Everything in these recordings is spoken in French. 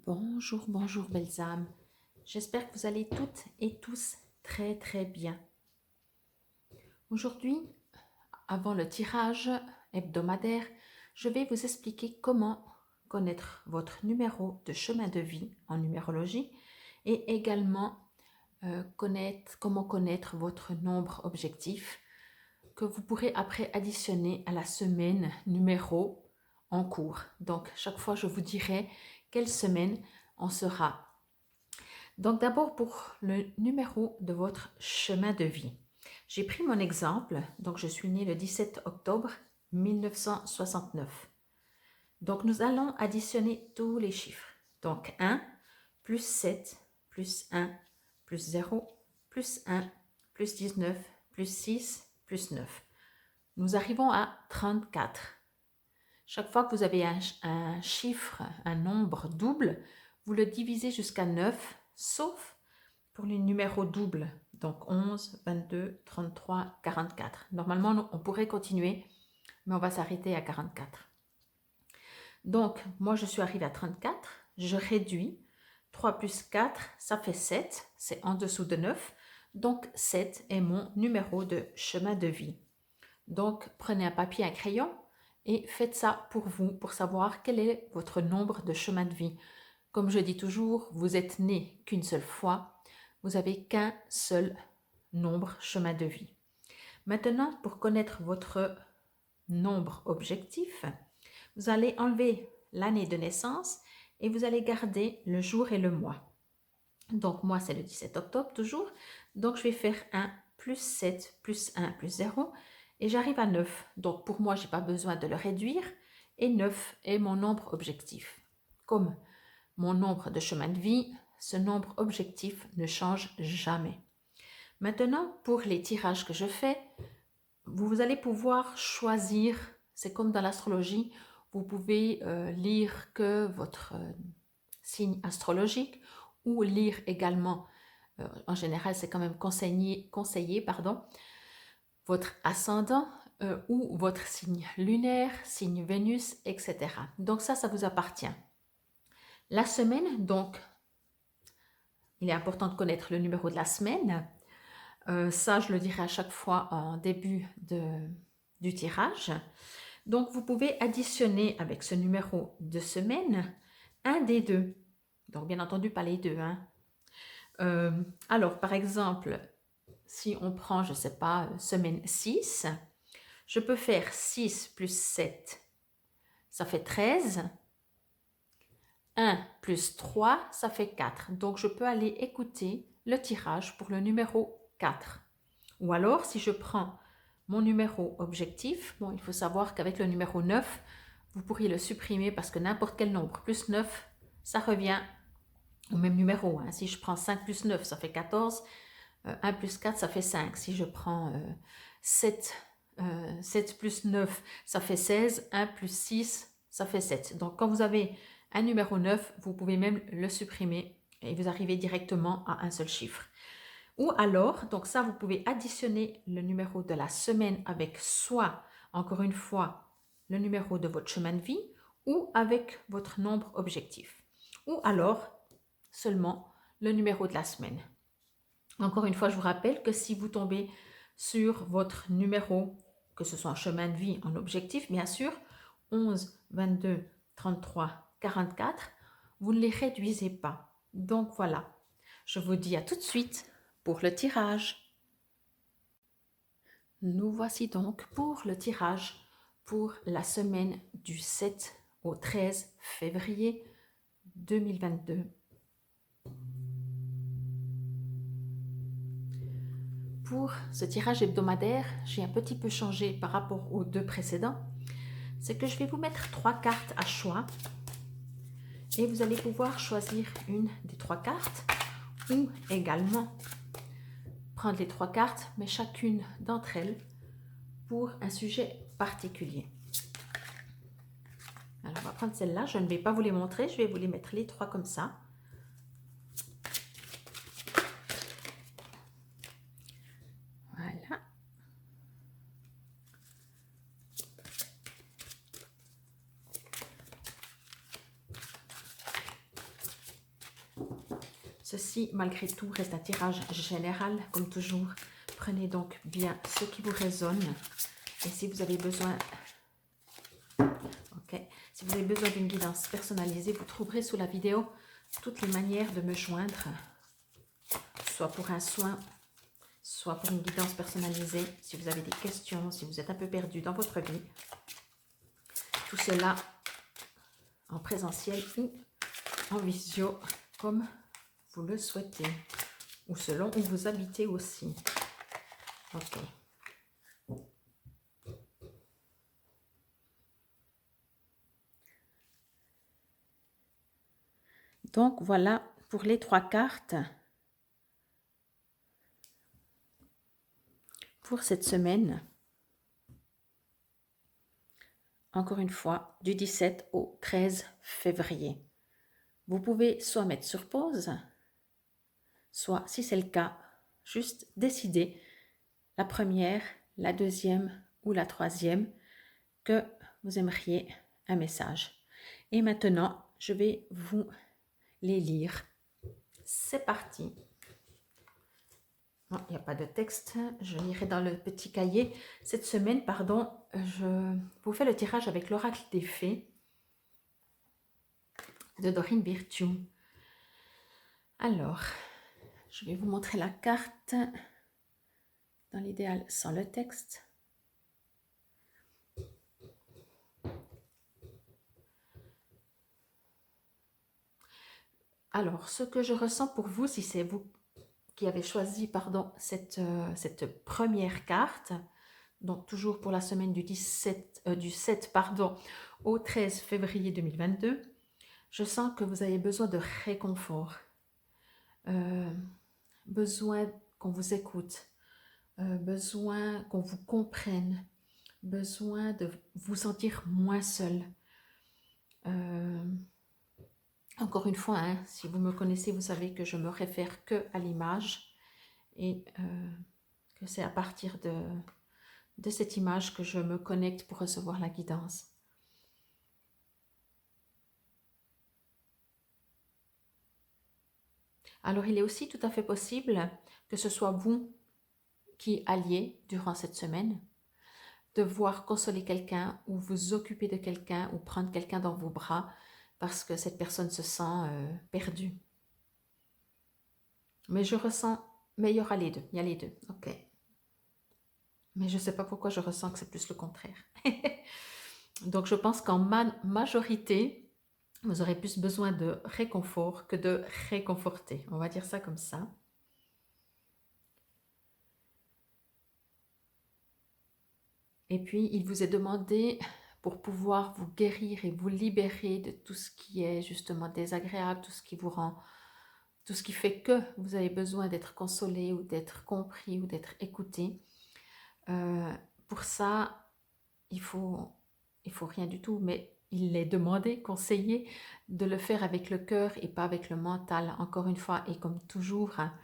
Bonjour, bonjour belles âmes. J'espère que vous allez toutes et tous très très bien. Aujourd'hui, avant le tirage hebdomadaire, je vais vous expliquer comment connaître votre numéro de chemin de vie en numérologie et également comment connaître votre nombre objectif que vous pourrez après additionner à la semaine numéro en cours. Donc, chaque fois, je vous dirai quelle semaine on sera. Donc, d'abord, pour le numéro de votre chemin de vie. J'ai pris mon exemple. Donc, je suis née le 17 octobre 1969. Donc, nous allons additionner tous les chiffres. Donc, 1 plus 7 plus 1 plus 0 plus 1 plus 19 plus 6 plus 9. Nous arrivons à 34. Chaque fois que vous avez un chiffre, un nombre double, vous le divisez jusqu'à 9, sauf pour les numéros doubles. Donc 11, 22, 33, 44. Normalement, on pourrait continuer, mais on va s'arrêter à 44. Donc, moi, je suis arrivée à 34. Je réduis. 3 plus 4, ça fait 7. C'est en dessous de 9. Donc, 7 est mon numéro de chemin de vie. Donc, prenez un papier, un crayon et faites ça pour vous, pour savoir quel est votre nombre de chemin de vie. Comme je dis toujours, vous êtes né qu'une seule fois, vous n'avez qu'un seul nombre chemin de vie. Maintenant, pour connaître votre nombre objectif, vous allez enlever l'année de naissance et vous allez garder le jour et le mois. Donc, moi, c'est le 17 octobre toujours. Donc, je vais faire 1 plus 7 plus 1 plus 0 et j'arrive à 9. Donc, pour moi, je n'ai pas besoin de le réduire et 9 est mon nombre objectif. Comme mon nombre de chemin de vie, ce nombre objectif ne change jamais. Maintenant, pour les tirages que je fais, vous allez pouvoir choisir, c'est comme dans l'astrologie, vous pouvez lire que votre signe astrologique ou lire également, en général c'est quand même conseillé, votre ascendant ou votre signe lunaire, signe Vénus, etc. Donc ça vous appartient. La semaine, donc, il est important de connaître le numéro de la semaine. Ça, je le dirai à chaque fois en début du tirage. Donc, vous pouvez additionner avec ce numéro de semaine un des deux. Donc, bien entendu, pas les deux. Alors, par exemple, si on prend, je ne sais pas, semaine 6, je peux faire 6 plus 7, ça fait 13. 1 plus 3, ça fait 4. Donc, je peux aller écouter le tirage pour le numéro 4. Ou alors, si je prends mon numéro objectif, bon, il faut savoir qu'avec le numéro 9, vous pourriez le supprimer parce que n'importe quel nombre plus 9, ça revient au même numéro. Si je prends 5 plus 9, ça fait 14. 1 plus 4, ça fait 5. Si je prends 7 plus 9, ça fait 16. 1 plus 6, ça fait 7. Donc, quand vous avez un numéro 9, vous pouvez même le supprimer et vous arrivez directement à un seul chiffre. Ou alors, donc ça, vous pouvez additionner le numéro de la semaine avec soit, encore une fois, le numéro de votre chemin de vie ou avec votre nombre objectif. Ou alors, seulement le numéro de la semaine. Encore une fois, je vous rappelle que si vous tombez sur votre numéro, que ce soit en chemin de vie, en objectif, bien sûr, 11, 22, 33, 44, vous ne les réduisez pas. Donc voilà, je vous dis à tout de suite pour le tirage. Nous voici donc pour le tirage pour la semaine du 7 au 13 février 2022. Pour ce tirage hebdomadaire, j'ai un petit peu changé par rapport aux deux précédents. C'est que je vais vous mettre 3 cartes à choix et vous allez pouvoir choisir une des 3 cartes ou également prendre les 3 cartes, mais chacune d'entre elles pour un sujet particulier. Alors, on va prendre celle-là. Je ne vais pas vous les montrer, je vais vous les mettre les 3 comme ça. Voilà. Ceci, malgré tout, reste un tirage général, comme toujours. Prenez donc bien ce qui vous résonne. Et si vous avez besoin... Ok. Si vous avez besoin d'une guidance personnalisée, vous trouverez sous la vidéo toutes les manières de me joindre, soit pour un soin, soit pour une guidance personnalisée, si vous avez des questions, si vous êtes un peu perdu dans votre vie. Tout cela en présentiel ou en visio, comme vous le souhaitez, ou selon où vous habitez aussi. Ok. Donc voilà pour les 3 cartes pour cette semaine. Encore une fois, du 17 au 13 février. Vous pouvez soit mettre sur pause, soit, si c'est le cas, juste décider la première, la deuxième ou la troisième que vous aimeriez un message. Et maintenant, je vais vous les lire. C'est parti. Il n'y a pas de texte, je lirai dans le petit cahier. Cette semaine, pardon, je vous fais le tirage avec l'oracle des fées de Dorine Virtue. Alors, je vais vous montrer la carte, dans l'idéal sans le texte. Alors, ce que je ressens pour vous, si c'est vous qui avez choisi pardon, cette première carte, donc toujours pour la semaine du 7 pardon, au 13 février 2022, je sens que vous avez besoin de réconfort, besoin qu'on vous écoute, besoin qu'on vous comprenne, besoin de vous sentir moins seul. Encore une fois, hein, si vous me connaissez, vous savez que je me réfère que à l'image et que c'est à partir de cette image que je me connecte pour recevoir la guidance. Alors, il est aussi tout à fait possible que ce soit vous qui alliez durant cette semaine, devoir consoler quelqu'un ou vous occuper de quelqu'un ou prendre quelqu'un dans vos bras parce que cette personne se sent perdue. Mais je ressens, mais il y aura les deux, il y a les deux, ok. Mais je ne sais pas pourquoi je ressens que c'est plus le contraire. Donc je pense qu'en majorité, vous aurez plus besoin de réconfort que de réconforter. On va dire ça comme ça. Et puis, il vous est demandé, pour pouvoir vous guérir et vous libérer de tout ce qui est justement désagréable, tout ce qui vous rend, tout ce qui fait que vous avez besoin d'être consolé ou d'être compris ou d'être écouté. Pour ça, il faut rien du tout, mais il est demandé, conseillé de le faire avec le cœur et pas avec le mental. Encore une fois, et comme toujours, hein,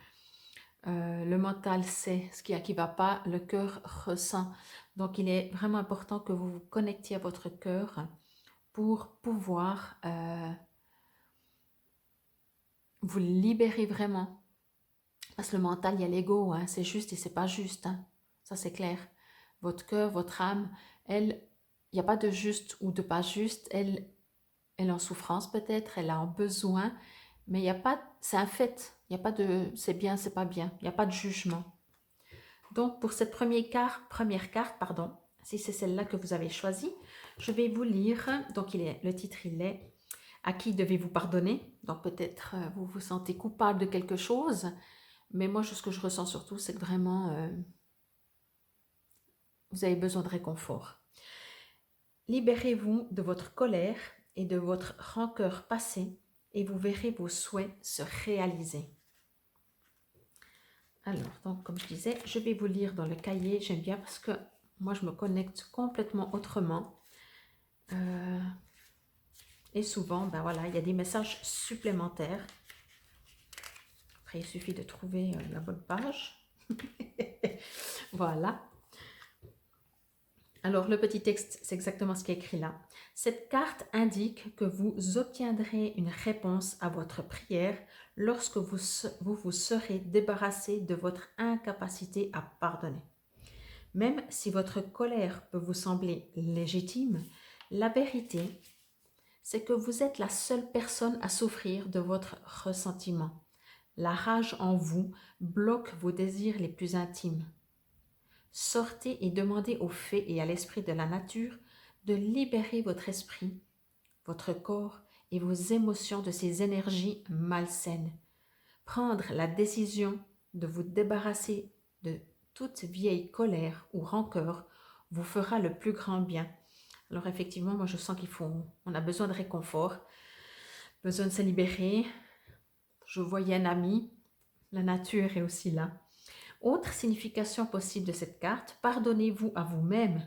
le mental sait ce qui va pas, le cœur ressent. Donc, il est vraiment important que vous vous connectiez à votre cœur pour pouvoir vous libérer vraiment. Parce que le mental, il y a l'ego, hein, c'est juste et c'est pas juste. Hein. Ça, c'est clair. Votre cœur, votre âme, elle, il n'y a pas de juste ou de pas juste. Elle est en souffrance peut-être, elle a un besoin, mais il n'y a pas, c'est un fait. Il n'y a pas de c'est bien, c'est pas bien. Il n'y a pas de jugement. Donc, pour cette première carte, pardon, si c'est celle-là que vous avez choisie, je vais vous lire. Donc, le titre, il est « À qui devez-vous pardonner ?» Donc, peut-être vous vous sentez coupable de quelque chose, mais moi, ce que je ressens surtout, c'est que vraiment, vous avez besoin de réconfort. Libérez-vous de votre colère et de votre rancœur passée et vous verrez vos souhaits se réaliser. Alors, donc, comme je disais, je vais vous lire dans le cahier. J'aime bien parce que moi, je me connecte complètement autrement. Et souvent, ben voilà, il y a des messages supplémentaires. Après, il suffit de trouver la bonne page. Voilà. Alors, le petit texte, c'est exactement ce qui est écrit là. Cette carte indique que vous obtiendrez une réponse à votre prière lorsque vous serez débarrassé de votre incapacité à pardonner. Même si votre colère peut vous sembler légitime, la vérité, c'est que vous êtes la seule personne à souffrir de votre ressentiment. La rage en vous bloque vos désirs les plus intimes. Sortez et demandez aux fées et à l'esprit de la nature de libérer votre esprit, votre corps et vos émotions de ces énergies malsaines. Prendre la décision de vous débarrasser de toute vieille colère ou rancœur vous fera le plus grand bien. Alors effectivement, moi je sens on a besoin de réconfort, besoin de se libérer. Je voyais un ami, la nature est aussi là. Autre signification possible de cette carte, pardonnez-vous à vous-même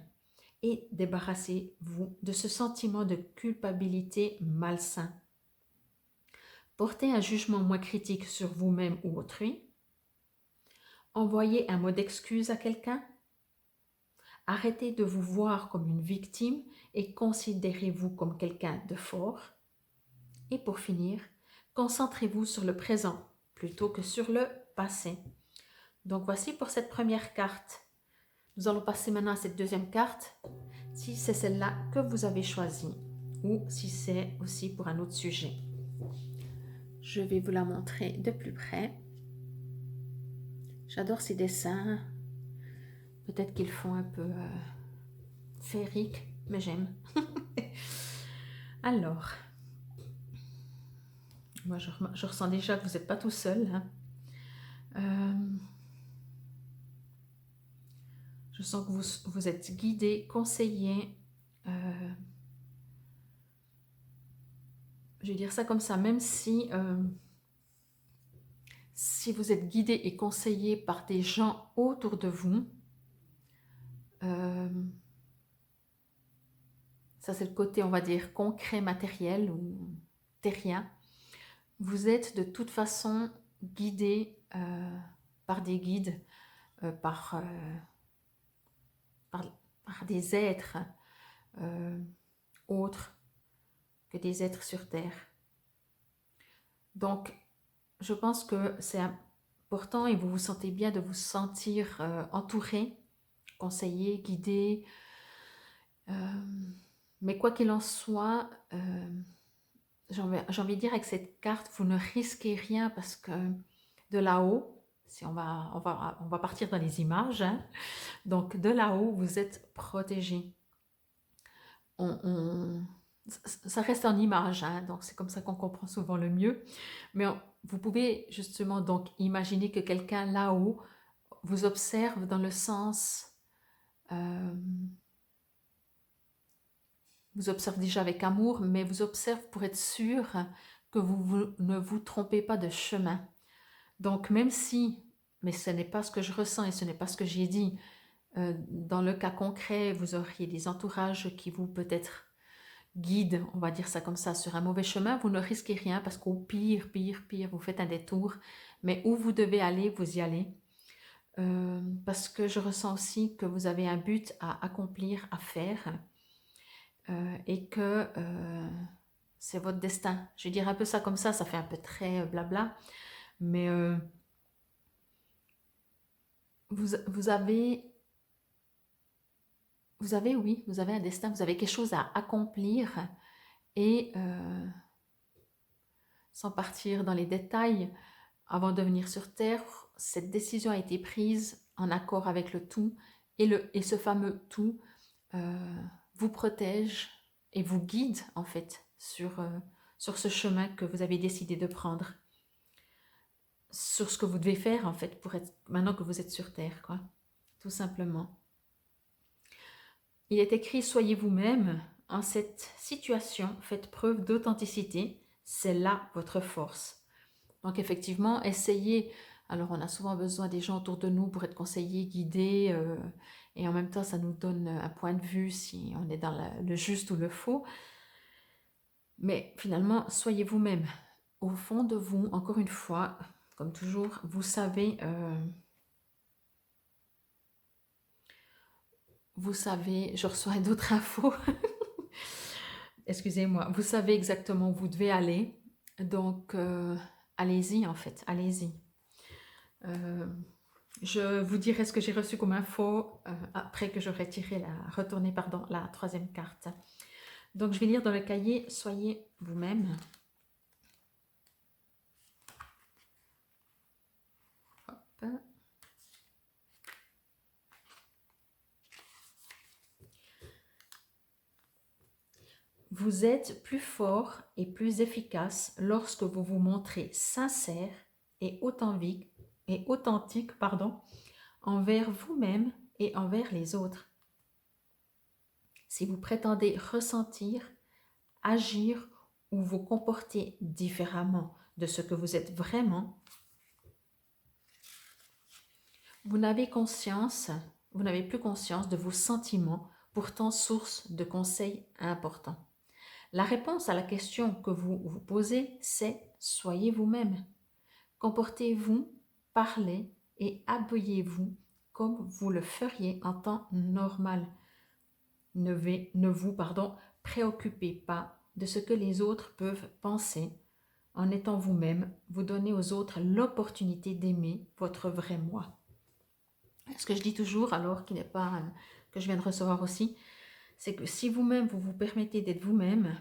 et débarrassez-vous de ce sentiment de culpabilité malsain. Portez un jugement moins critique sur vous-même ou autrui. Envoyez un mot d'excuse à quelqu'un. Arrêtez de vous voir comme une victime et considérez-vous comme quelqu'un de fort. Et pour finir, concentrez-vous sur le présent plutôt que sur le passé. Donc voici pour cette première carte. Nous allons passer maintenant à cette deuxième carte, si c'est celle-là que vous avez choisie ou si c'est aussi pour un autre sujet. Je vais vous la montrer de plus près. J'adore ces dessins. Peut-être qu'ils font un peu féerique, mais j'aime. Alors, moi je ressens déjà que vous n'êtes pas tout seul. Hein. Je sens que vous êtes guidé, conseillé. Je vais dire ça comme ça, même si vous êtes guidé et conseillé par des gens autour de vous, ça c'est le côté, on va dire, concret, matériel ou terrien, vous êtes de toute façon guidé par des guides, par des êtres autres que des êtres sur Terre. Donc, je pense que c'est important et vous vous sentez bien de vous sentir entouré, conseillé, guidé. Mais quoi qu'il en soit, j'ai envie de dire avec cette carte, vous ne risquez rien parce que de là-haut, si on va partir dans les images, hein, donc de là-haut, vous êtes protégé. Ça reste en image, hein, donc c'est comme ça qu'on comprend souvent le mieux. Mais vous pouvez justement donc imaginer que quelqu'un là-haut vous observe dans le sens... vous observe déjà avec amour, mais vous observe pour être sûr que vous ne vous trompez pas de chemin. Donc même si, mais ce n'est pas ce que je ressens et ce n'est pas ce que j'ai dit, dans le cas concret, vous auriez des entourages qui vous peut-être guident, on va dire ça comme ça, sur un mauvais chemin, vous ne risquez rien parce qu'au pire, vous faites un détour, mais où vous devez aller, vous y allez. Parce que je ressens aussi que vous avez un but à accomplir, à faire, et que c'est votre destin. Je vais dire un peu ça comme ça fait un peu très blabla, mais vous avez un destin, vous avez quelque chose à accomplir et sans partir dans les détails, avant de venir sur Terre, cette décision a été prise en accord avec le tout et ce fameux tout vous protège et vous guide en fait sur ce chemin que vous avez décidé de prendre, sur ce que vous devez faire en fait pour être, maintenant que vous êtes sur Terre, quoi, tout simplement. Il est écrit « Soyez vous-même, en cette situation, faites preuve d'authenticité, c'est là votre force. » Donc effectivement, essayez. Alors on a souvent besoin des gens autour de nous pour être conseillés, guidés, et en même temps ça nous donne un point de vue si on est dans le juste ou le faux. Mais finalement, soyez vous-même. Au fond de vous, encore une fois, comme toujours, vous savez vous savez, je reçois d'autres infos. Excusez-moi, vous savez exactement où vous devez aller. Donc, allez-y en fait, allez-y. Euh, je vous dirai ce que j'ai reçu comme info après que j'aurai retourné pardon, la troisième carte. Donc, je vais lire dans le cahier, soyez vous-même. Hop. Vous êtes plus fort et plus efficace lorsque vous vous montrez sincère et authentique, envers vous-même et envers les autres. Si vous prétendez ressentir, agir ou vous comporter différemment de ce que vous êtes vraiment, vous n'avez plus conscience de vos sentiments, pourtant source de conseils importants. La réponse à la question que vous vous posez, c'est « Soyez vous-même ». Comportez-vous, parlez et habillez-vous comme vous le feriez en temps normal. Ne vous préoccupez pas de ce que les autres peuvent penser. En étant vous-même, vous donnez aux autres l'opportunité d'aimer votre vrai moi. Ce que je dis toujours, alors qui n'est pas que je viens de recevoir aussi, c'est que si vous-même vous vous permettez d'être vous-même,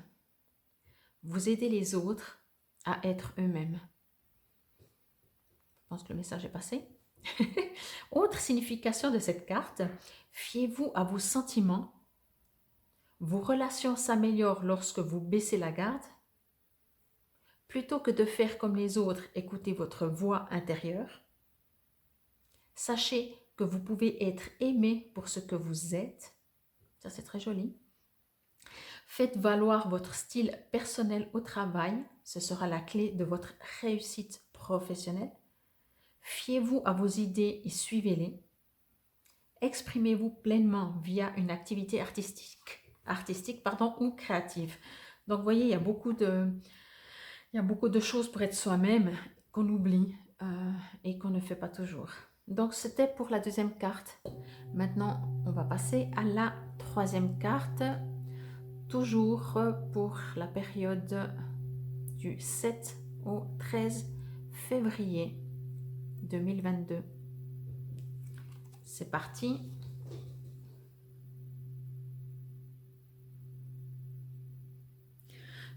vous aidez les autres à être eux-mêmes. Je pense que le message est passé. Autre signification de cette carte, fiez-vous à vos sentiments. Vos relations s'améliorent lorsque vous baissez la garde. Plutôt que de faire comme les autres, écoutez votre voix intérieure. Sachez que vous pouvez être aimé pour ce que vous êtes. Ça, c'est très joli. Faites valoir votre style personnel au travail. Ce sera la clé de votre réussite professionnelle. Fiez-vous à vos idées et suivez-les. Exprimez-vous pleinement via une activité artistique ou créative. Donc, vous voyez, il y a beaucoup de choses pour être soi-même qu'on oublie et qu'on ne fait pas toujours. Donc, c'était pour la deuxième carte. Maintenant, on va passer à la troisième carte, toujours pour la période du 7 au 13 février 2022. C'est parti.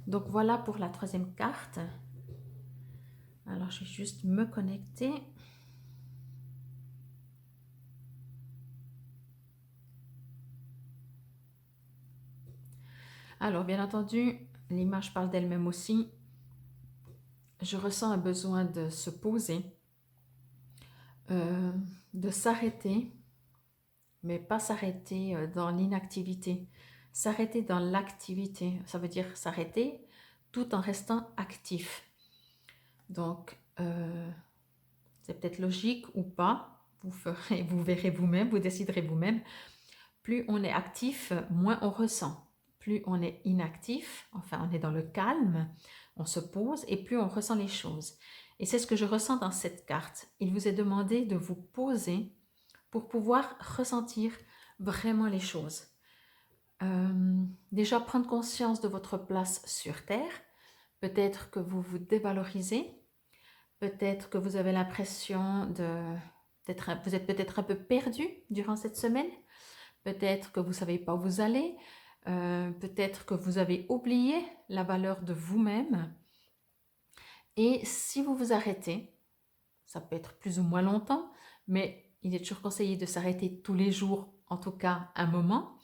Donc voilà pour la troisième carte. Alors je vais juste me connecter. Alors bien entendu, l'image parle d'elle-même aussi. Je ressens un besoin de se poser, de s'arrêter, mais pas s'arrêter dans l'inactivité. S'arrêter dans l'activité, ça veut dire s'arrêter tout en restant actif. Donc, c'est peut-être logique ou pas, vous verrez vous-même, vous déciderez vous-même. Plus on est actif, moins on ressent. Plus on est inactif, enfin on est dans le calme, on se pose et plus on ressent les choses. Et c'est ce que je ressens dans cette carte. Il vous est demandé de vous poser pour pouvoir ressentir vraiment les choses. Déjà prendre conscience de votre place sur Terre. Peut-être que vous vous dévalorisez. Peut-être que vous avez l'impression vous êtes peut-être un peu perdu durant cette semaine. Peut-être que vous ne savez pas où vous allez. Peut-être que vous avez oublié la valeur de vous-même. Et si vous vous arrêtez, ça peut être plus ou moins longtemps, mais il est toujours conseillé de s'arrêter tous les jours, en tout cas un moment.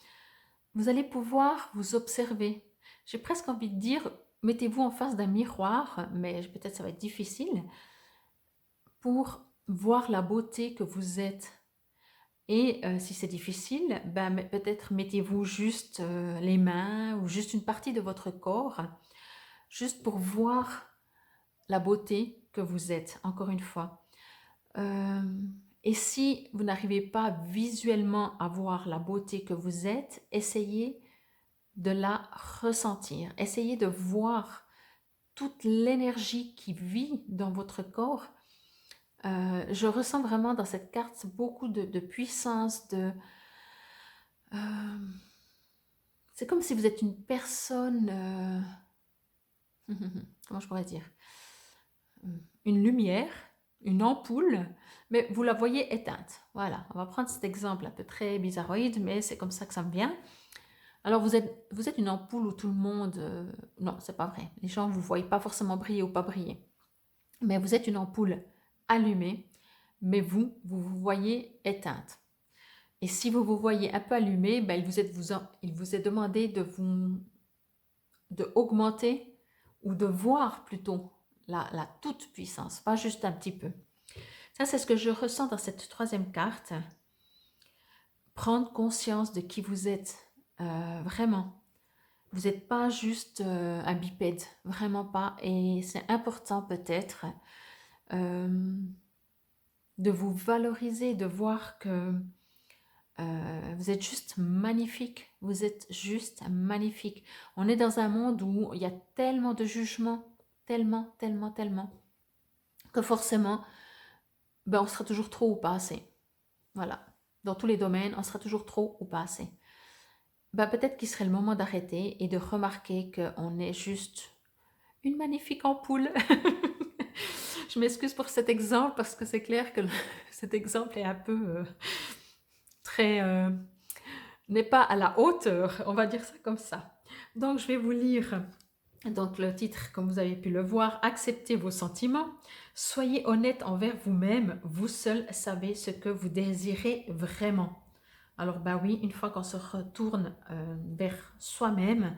Vous allez pouvoir vous observer. J'ai presque envie de dire, mettez-vous en face d'un miroir, mais peut-être ça va être difficile, pour voir la beauté que vous êtes. Et si c'est difficile, peut-être mettez-vous juste les mains ou juste une partie de votre corps, juste pour voir la beauté que vous êtes, encore une fois. Et si vous n'arrivez pas visuellement à voir la beauté que vous êtes, essayez de la ressentir. Essayez de voir toute l'énergie qui vit dans votre corps. Je ressens vraiment dans cette carte beaucoup de puissance, c'est comme si vous êtes une personne, comment je pourrais dire, une lumière, une ampoule, mais vous la voyez éteinte. Voilà, on va prendre cet exemple un peu très bizarroïde, mais c'est comme ça que ça me vient. Alors vous êtes une ampoule où tout le monde... non, c'est pas vrai. Les gens ne vous voient pas forcément briller ou pas briller. Mais vous êtes une ampoule allumée, mais vous vous voyez éteinte. Et si vous vous voyez un peu allumé, ben, il vous est demandé de augmenter ou de voir plutôt la toute puissance, pas juste un petit peu. Ça, c'est ce que je ressens dans cette troisième carte. Prendre conscience de qui vous êtes, vraiment. Vous n'êtes pas juste un bipède, vraiment pas. Et c'est important peut-être de vous valoriser, de voir que vous êtes juste magnifique. Vous êtes juste magnifique. On est dans un monde où il y a tellement de jugements, tellement, tellement, tellement, que forcément, ben, on sera toujours trop ou pas assez. Voilà. Dans tous les domaines, on sera toujours trop ou pas assez. Ben, peut-être qu'il serait le moment d'arrêter et de remarquer qu'on est juste une magnifique ampoule. Je m'excuse pour cet exemple parce que c'est clair que cet exemple est un peu très... n'est pas à la hauteur, on va dire ça comme ça. Donc je vais vous lire donc le titre, comme vous avez pu le voir, acceptez vos sentiments, soyez honnête envers vous-même, vous seul savez ce que vous désirez vraiment. Alors bah oui, une fois qu'on se retourne vers soi-même,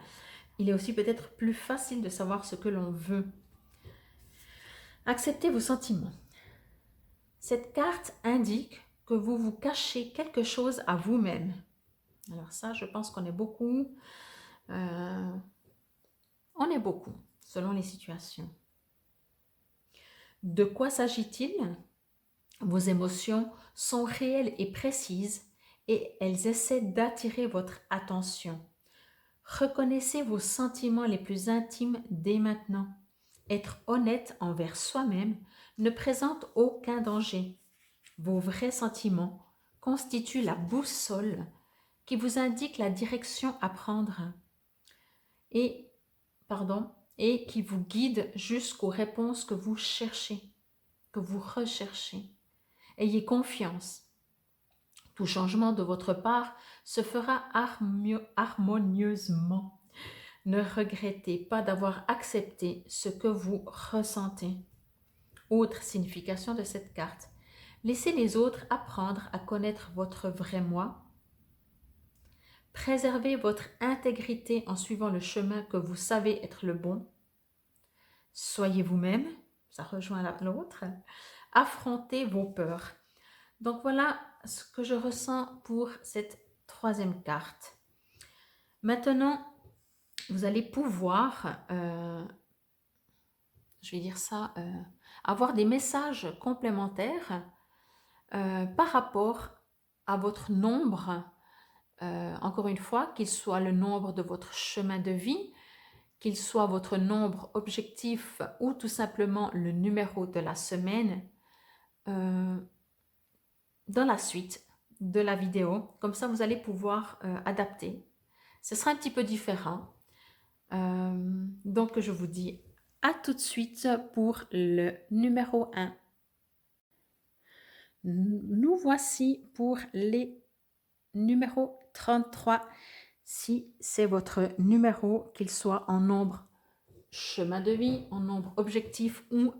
il est aussi peut-être plus facile de savoir ce que l'on veut. Acceptez vos sentiments. Cette carte indique que vous vous cachez quelque chose à vous-même. Alors ça, je pense qu'on est beaucoup. On est beaucoup, selon les situations. De quoi s'agit-il? Vos émotions sont réelles et précises et elles essaient d'attirer votre attention. Reconnaissez vos sentiments les plus intimes dès maintenant. Être honnête envers soi-même ne présente aucun danger. Vos vrais sentiments constituent la boussole qui vous indique la direction à prendre et qui vous guide jusqu'aux réponses que vous cherchez, que vous recherchez. Ayez confiance. Tout changement de votre part se fera harmonieusement. Ne regrettez pas d'avoir accepté ce que vous ressentez. Autre signification de cette carte. Laissez les autres apprendre à connaître votre vrai moi. Préservez votre intégrité en suivant le chemin que vous savez être le bon. Soyez vous-même, ça rejoint l'autre. Affrontez vos peurs. Donc voilà ce que je ressens pour cette troisième carte. Maintenant, vous allez pouvoir, je vais dire ça, avoir des messages complémentaires par rapport à votre nombre, encore une fois, qu'il soit le nombre de votre chemin de vie, qu'il soit votre nombre objectif ou tout simplement le numéro de la semaine, dans la suite de la vidéo. Comme ça, vous allez pouvoir adapter. Ce sera un petit peu différent. Donc, je vous dis à tout de suite pour le numéro 1. Nous voici pour les numéros 33. Si c'est votre numéro, qu'il soit en nombre chemin de vie, en nombre objectif ou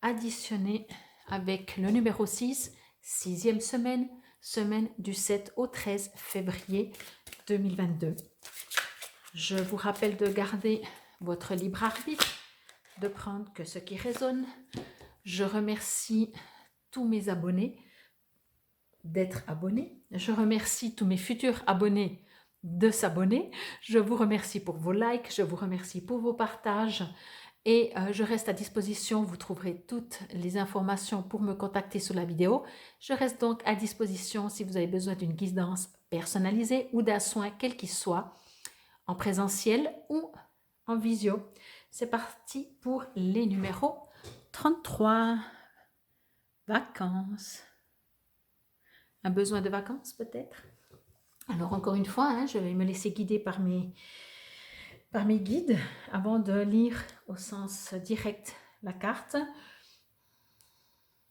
additionné avec le numéro 6, sixième semaine, semaine du 7 au 13 février 2022. Je vous rappelle de garder votre libre arbitre, de prendre que ce qui résonne. Je remercie tous mes abonnés d'être abonnés. Je remercie tous mes futurs abonnés de s'abonner. Je vous remercie pour vos likes, je vous remercie pour vos partages et je reste à disposition. Vous trouverez toutes les informations pour me contacter sous la vidéo. Je reste donc à disposition si vous avez besoin d'une guidance personnalisée ou d'un soin quel qu'il soit, en présentiel ou en visio. C'est parti pour les numéros 33. Vacances. Un besoin de vacances peut-être? Alors encore une fois, hein, je vais me laisser guider par mes guides avant de lire au sens direct la carte.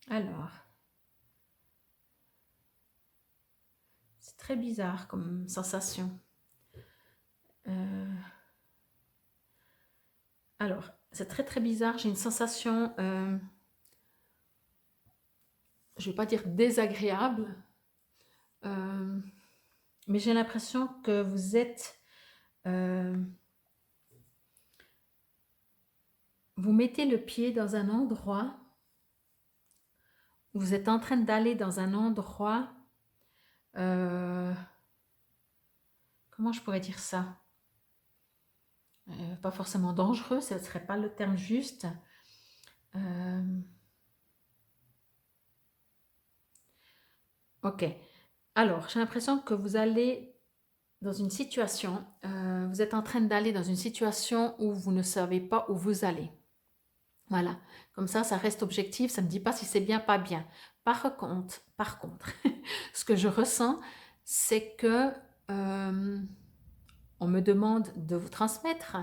Alors, c'est très bizarre comme sensation. Alors, c'est très très bizarre. J'ai une sensation, je ne vais pas dire désagréable, mais j'ai l'impression que vous êtes... vous mettez le pied dans un endroit, vous êtes en train d'aller dans un endroit, comment je pourrais dire ça? Pas forcément dangereux, ce ne serait pas le terme juste. Ok. Alors, j'ai l'impression que vous allez dans une situation, vous êtes en train d'aller dans une situation où vous ne savez pas où vous allez. Voilà. Comme ça reste objectif, ça ne me dit pas si c'est bien, pas bien. Par contre, ce que je ressens, c'est que on me demande de vous transmettre,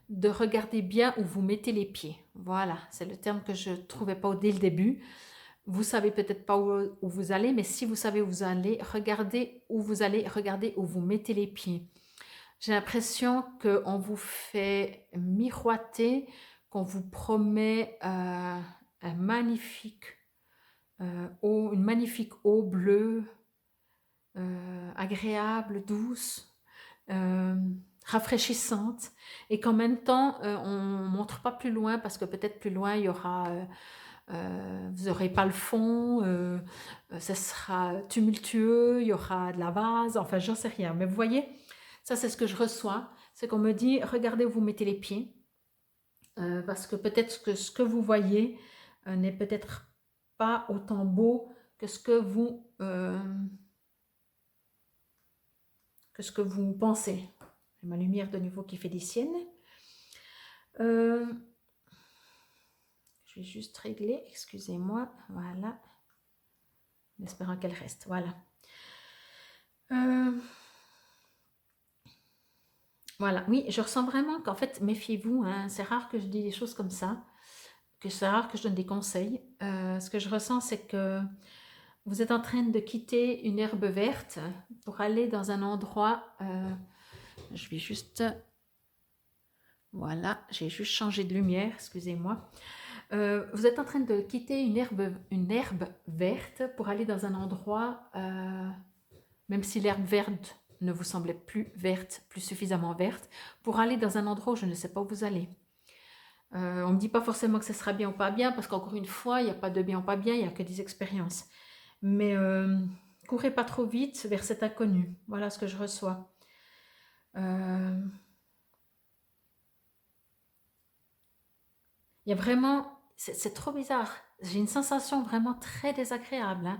de regarder bien où vous mettez les pieds. Voilà, c'est le terme que je ne trouvais pas dès le début. Vous savez peut-être pas où vous allez, mais si vous savez où vous allez, regardez où vous allez, regardez où vous mettez les pieds. J'ai l'impression qu'on vous fait miroiter, qu'on vous promet un magnifique une magnifique eau bleue, agréable, douce, rafraîchissante, et qu'en même temps, on ne montre pas plus loin, parce que peut-être plus loin, il y aura... vous n'aurez pas le fond, ce sera tumultueux, il y aura de la vase, enfin j'en sais rien. Mais vous voyez, ça c'est ce que je reçois, c'est qu'on me dit regardez où vous mettez les pieds, parce que peut-être que ce que vous voyez n'est peut-être pas autant beau que ce que vous pensez. J'ai ma lumière de nouveau qui fait des siennes. Je vais juste régler, excusez-moi, voilà, en espérant qu'elle reste, voilà. Voilà, oui, je ressens vraiment qu'en fait, méfiez-vous, hein, c'est rare que je dis des choses comme ça, que c'est rare que je donne des conseils. Ce que je ressens, c'est que vous êtes en train de quitter une herbe verte pour aller dans un endroit, je vais juste, voilà, j'ai juste changé de lumière, excusez-moi. Vous êtes en train de quitter une herbe verte pour aller dans un endroit, même si l'herbe verte ne vous semblait plus verte, plus suffisamment verte, pour aller dans un endroit où je ne sais pas où vous allez. On ne me dit pas forcément que ce sera bien ou pas bien, parce qu'encore une fois, il n'y a pas de bien ou pas bien, il n'y a que des expériences. Mais courez pas trop vite vers cet inconnu. Voilà ce que je reçois. Il y a vraiment... C'est trop bizarre. J'ai une sensation vraiment très désagréable, hein.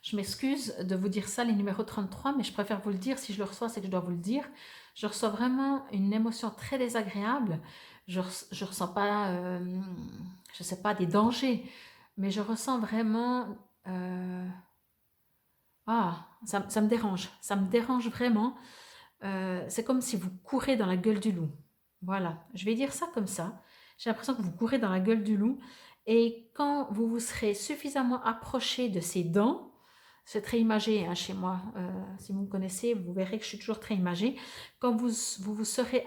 Je m'excuse de vous dire ça, les numéros 33, mais je préfère vous le dire. Si je le reçois, c'est que je dois vous le dire. Je reçois vraiment une émotion très désagréable. Je ressens pas, je sais pas, des dangers, mais je ressens vraiment... ça me dérange. Ça me dérange vraiment. C'est comme si vous courez dans la gueule du loup. Voilà, je vais dire ça comme ça. J'ai l'impression que vous courez dans la gueule du loup. Et quand vous vous serez suffisamment approché de ses dents, c'est très imagé, hein, chez moi. Si vous me connaissez, vous verrez que je suis toujours très imagée. Quand vous serez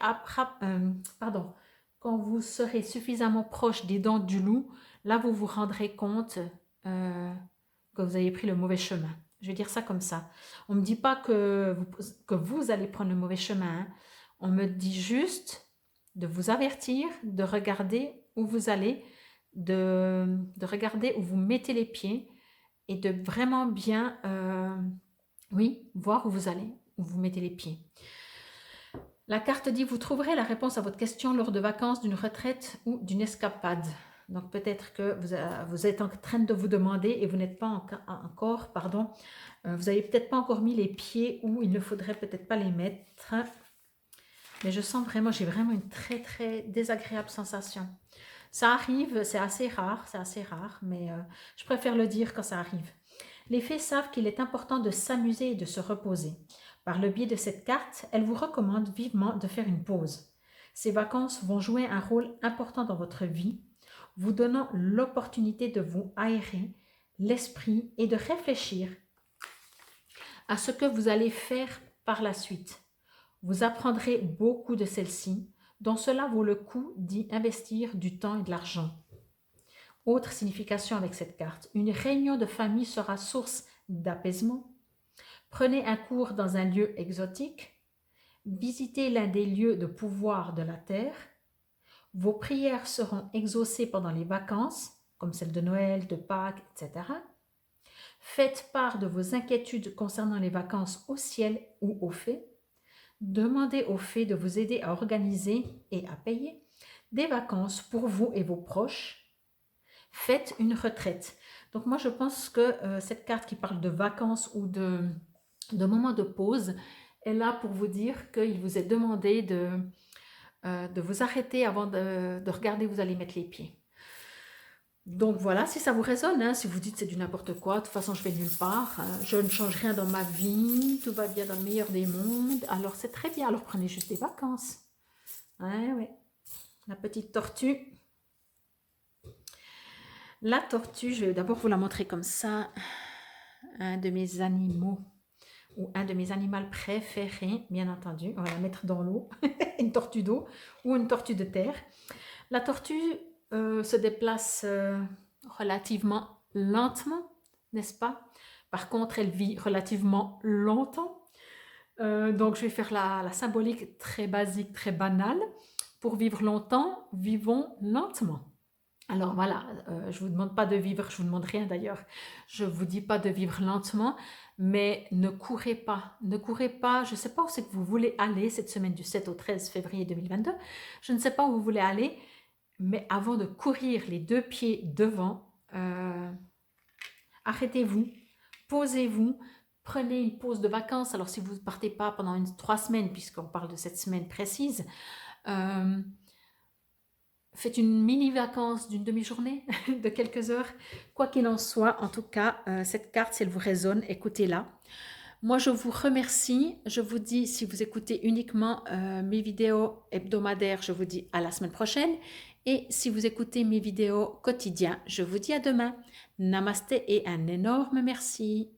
quand vous serez suffisamment proche des dents du loup, là vous vous rendrez compte que vous avez pris le mauvais chemin. Je vais dire ça comme ça. On ne me dit pas que vous allez prendre le mauvais chemin, hein. On me dit juste de vous avertir, de regarder où vous allez, de regarder où vous mettez les pieds, et de vraiment bien, oui, voir où vous allez, où vous mettez les pieds. La carte dit, vous trouverez la réponse à votre question lors de vacances, d'une retraite ou d'une escapade. Donc peut-être que vous êtes en train de vous demander, et vous n'êtes pas encore, vous n'avez peut-être pas encore mis les pieds où il ne faudrait peut-être pas les mettre. Mais je sens vraiment, j'ai vraiment une très très désagréable sensation. Ça arrive, c'est assez rare, mais je préfère le dire quand ça arrive. Les fées savent qu'il est important de s'amuser et de se reposer. Par le biais de cette carte, elle vous recommande vivement de faire une pause. Ces vacances vont jouer un rôle important dans votre vie, vous donnant l'opportunité de vous aérer l'esprit et de réfléchir à ce que vous allez faire par la suite. Vous apprendrez beaucoup de celles-ci, dont cela vaut le coup d'y investir du temps et de l'argent. Autre signification avec cette carte, une réunion de famille sera source d'apaisement. Prenez un cours dans un lieu exotique. Visitez l'un des lieux de pouvoir de la Terre. Vos prières seront exaucées pendant les vacances, comme celles de Noël, de Pâques, etc. Faites part de vos inquiétudes concernant les vacances au ciel ou aux fées. Demandez aux fées de vous aider à organiser et à payer des vacances pour vous et vos proches. Faites une retraite. Donc moi je pense que cette carte qui parle de vacances ou de moments de pause est là pour vous dire qu'il vous est demandé de vous arrêter avant de regarder où vous allez mettre les pieds. Donc voilà, si ça vous résonne, hein, si vous dites c'est du n'importe quoi, de toute façon je vais nulle part, je ne change rien dans ma vie, tout va bien dans le meilleur des mondes, alors c'est très bien, alors prenez juste des vacances. Ouais. La petite tortue. La tortue, je vais d'abord vous la montrer comme ça, un de mes animaux ou un de mes animaux préférés, bien entendu. On va la mettre dans l'eau, une tortue d'eau ou une tortue de terre. La tortue se déplace relativement lentement, n'est-ce pas? Par contre, elle vit relativement longtemps. Donc, je vais faire la symbolique très basique, très banale. Pour vivre longtemps, vivons lentement. Alors voilà, je ne vous demande pas de vivre, je vous demande rien d'ailleurs, je ne vous dis pas de vivre lentement, mais ne courez pas, je ne sais pas où c'est que vous voulez aller cette semaine du 7 au 13 février 2022, je ne sais pas où vous voulez aller, mais avant de courir les deux pieds devant, arrêtez-vous, posez-vous, prenez une pause de vacances, alors si vous ne partez pas pendant 3 semaines, puisqu'on parle de cette semaine précise, faites une mini-vacance d'une demi-journée, de quelques heures. Quoi qu'il en soit, en tout cas, cette carte, si elle vous résonne, écoutez-la. Moi, je vous remercie. Je vous dis, si vous écoutez uniquement mes vidéos hebdomadaires, je vous dis à la semaine prochaine. Et si vous écoutez mes vidéos quotidiennes, je vous dis à demain. Namasté et un énorme merci.